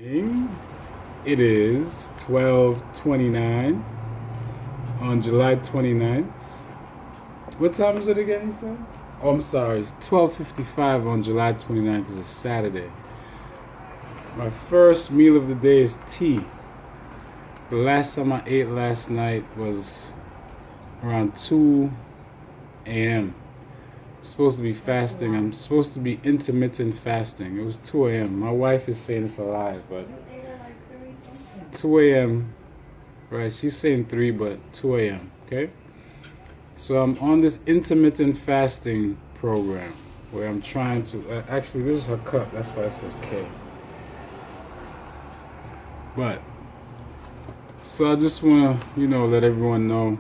It is 12:29 on July 29th. What time is it again, you said? Oh, I'm sorry. It's 12:55 on July 29th. It's a Saturday. My first meal of the day is tea. The last time I ate last night was around 2 a.m. I'm supposed to be fasting. I'm supposed to be intermittent fasting. It was 2 a.m. My wife is saying it's a lie, but 2 a.m. Right, she's saying 3, but 2 a.m. Okay? So I'm on this intermittent fasting program where I'm trying to... actually, this is her cup. That's why it says K. But... so I just want to, let everyone know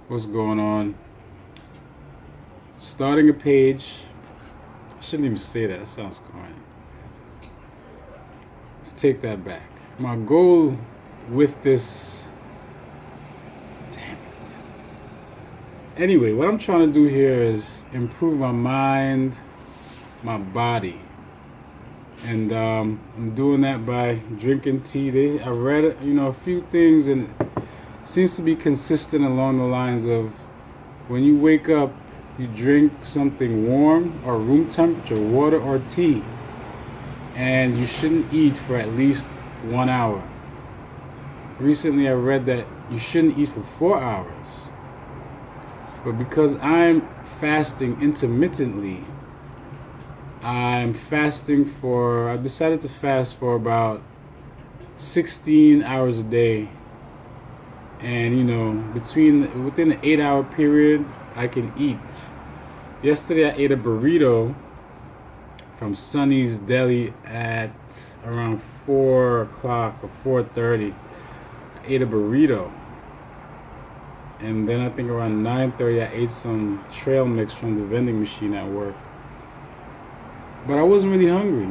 what's going on. Starting a page. I shouldn't even say that. That sounds corny. Let's take that back. My goal with this... damn it. Anyway, what I'm trying to do here is improve my mind, my body. And I'm doing that by drinking tea. I read, a few things, and it seems to be consistent along the lines of when you wake up, you drink something warm or room temperature, water or tea, and you shouldn't eat for at least 1 hour. Recently, I read that you shouldn't eat for 4 hours. But because I'm fasting intermittently, I decided to fast for about 16 hours a day. And, within an 8-hour period, I can eat. Yesterday, I ate a burrito from Sonny's Deli at around 4 o'clock or 4:30. I ate a burrito. And then I think around 9:30, I ate some trail mix from the vending machine at work. But I wasn't really hungry,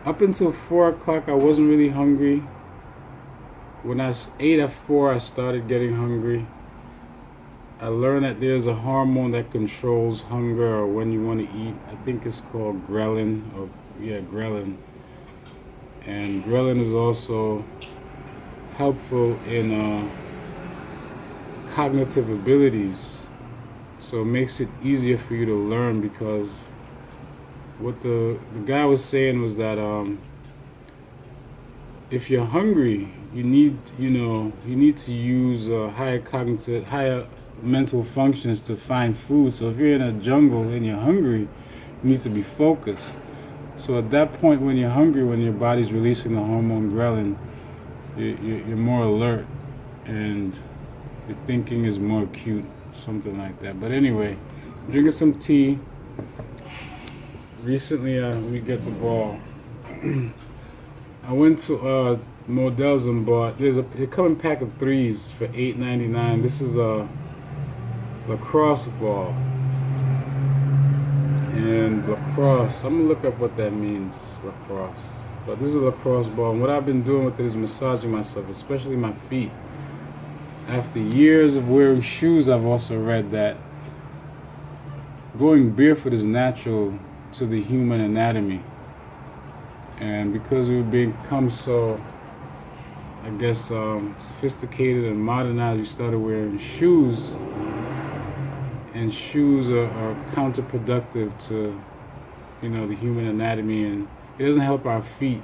Up until 4 o'clock, I wasn't really hungry. When I ate at 4, I started getting hungry. I learned that there's a hormone that controls hunger or when you want to eat. I think it's called ghrelin. Ghrelin. And ghrelin is also helpful in cognitive abilities. So it makes it easier for you to learn, because what the guy was saying was that if you're hungry, you need to use higher mental functions to find food. So if you're in a jungle and you're hungry, you need to be focused. So at that point, when you're hungry, when your body's releasing the hormone ghrelin, you're more alert and your thinking is more acute, something like that. But anyway, drinking some tea. Recently, let me get the ball. I went to Modell's and bought. They come in pack of 3s for $8.99. This is a lacrosse ball. And lacrosse, I'm gonna look up what that means, lacrosse. But this is a lacrosse ball, and what I've been doing with it is massaging myself, especially my feet. After years of wearing shoes, I've also read that going barefoot is natural to the human anatomy. And because we've become so, I guess, sophisticated and modernized, we started wearing shoes. And shoes are counterproductive to, the human anatomy, and it doesn't help our feet.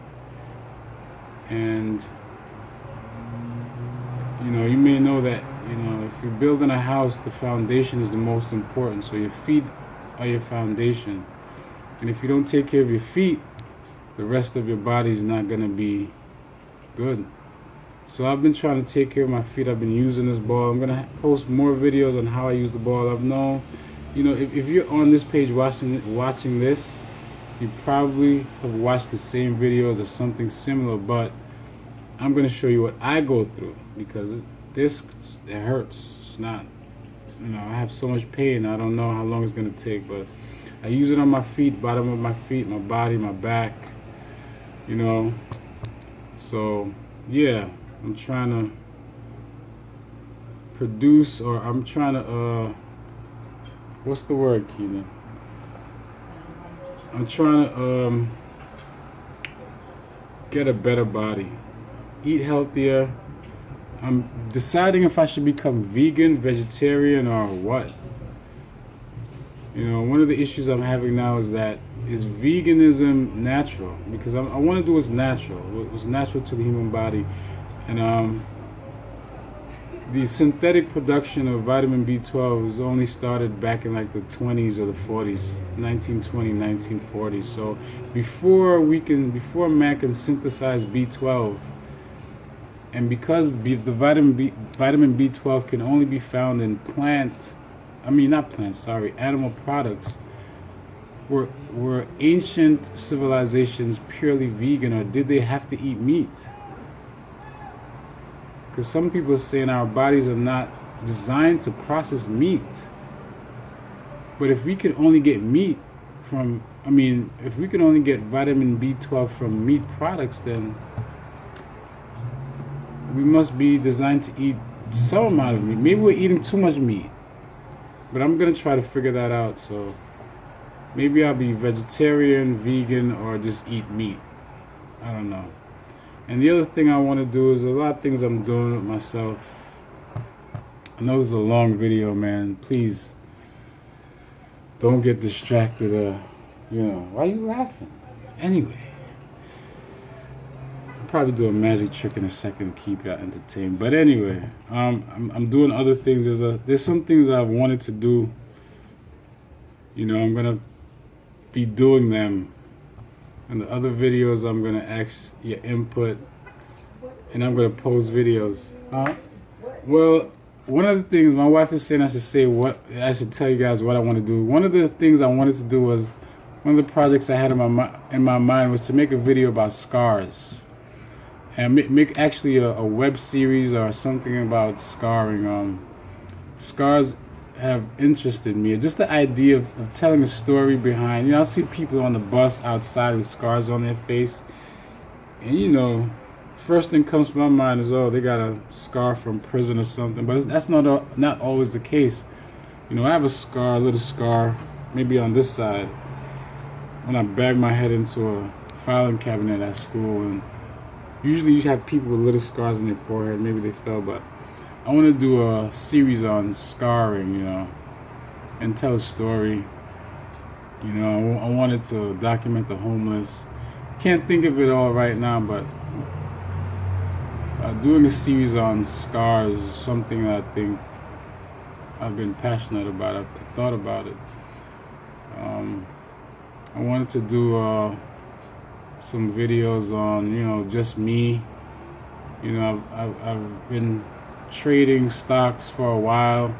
And, you may know that, if you're building a house, the foundation is the most important. So your feet are your foundation. And if you don't take care of your feet, the rest of your body is not going to be good. So I've been trying to take care of my feet. I've been using this ball. I'm going to post more videos on how I use the ball. I've known, if you're on this page watching this, you probably have watched the same videos or something similar, but I'm going to show you what I go through, because it hurts. It's not, I have so much pain. I don't know how long it's going to take, but I use it on my feet, bottom of my feet, my body, my back, So, yeah, I'm trying to produce, or I'm trying to, what's the word, Keenan? I'm trying to get a better body, eat healthier. I'm deciding if I should become vegan, vegetarian, or what. You know, one of the issues I'm having now is that, is veganism natural? Because I want to do what's natural, what's natural to the human body. And the synthetic production of vitamin B12 was only started back in like the 20s or the 40s, 1920, 1940s. So before man can synthesize B12, and because the vitamin B12 can only be found in animal products, were ancient civilizations purely vegan, or did they have to eat meat? Because some people are saying our bodies are not designed to process meat. But if we could only get meat if we can only get vitamin B12 from meat products, then we must be designed to eat some amount of meat. Maybe we're eating too much meat. But I'm going to try to figure that out. So maybe I'll be vegetarian, vegan, or just eat meat. I don't know. And the other thing I want to do is a lot of things I'm doing with myself. I know this is a long video, man. Please don't get distracted. Why are you laughing? Anyway, I'll probably do a magic trick in a second to keep you entertained. But anyway, I'm doing other things. There's some things I've wanted to do. I'm gonna be doing them. And the other videos, I'm going to ask your input, and I'm going to post videos. Well, one of the things my wife is saying I should tell you guys what I want to do. One of the things I wanted to do was, one of the projects I had in my mind was to make a video about scars. And make actually a web series or something about scarring. Scars have interested me. Just the idea of telling a story behind. I see people on the bus outside with scars on their face, and first thing comes to my mind is, oh, they got a scar from prison or something. But that's not always the case. I have a little scar, maybe on this side, when I banged my head into a filing cabinet at school. And usually you have people with little scars on their forehead. Maybe they fell, but I want to do a series on scarring, and tell a story. I wanted to document the homeless. Can't think of it all right now, but doing a series on scars is something that I think I've been passionate about. I've thought about it. I wanted to do some videos on, just me. I've been trading stocks for a while,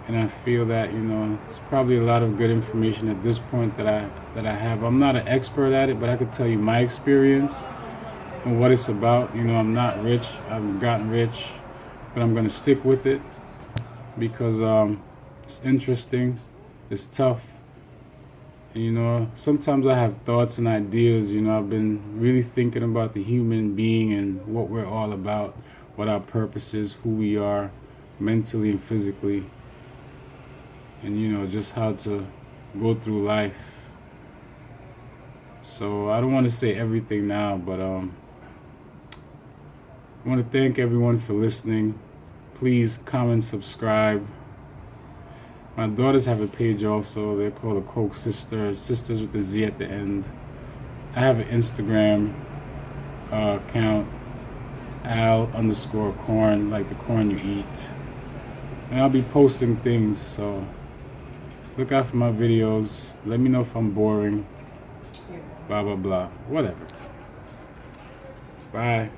and I feel that it's probably a lot of good information at this point that I have. I'm not an expert at it, but I could tell you my experience and what it's about. I'm not rich. I haven't gotten rich, but I'm going to stick with it because it's interesting. It's tough. And, sometimes I have thoughts and ideas. I've been really thinking about the human being and what we're all about, what our purpose is, who we are mentally and physically, and just how to go through life. So I don't want to say everything now, but I want to thank everyone for listening. Please comment, subscribe. My daughters have a page also. They're called the Coke Sisters, sisters with the Z at the end. I have an Instagram account, Al_corn, like the corn you eat. And I'll be posting things, so look out for my videos. Let me know if I'm boring. Blah, blah, blah. Whatever. Bye.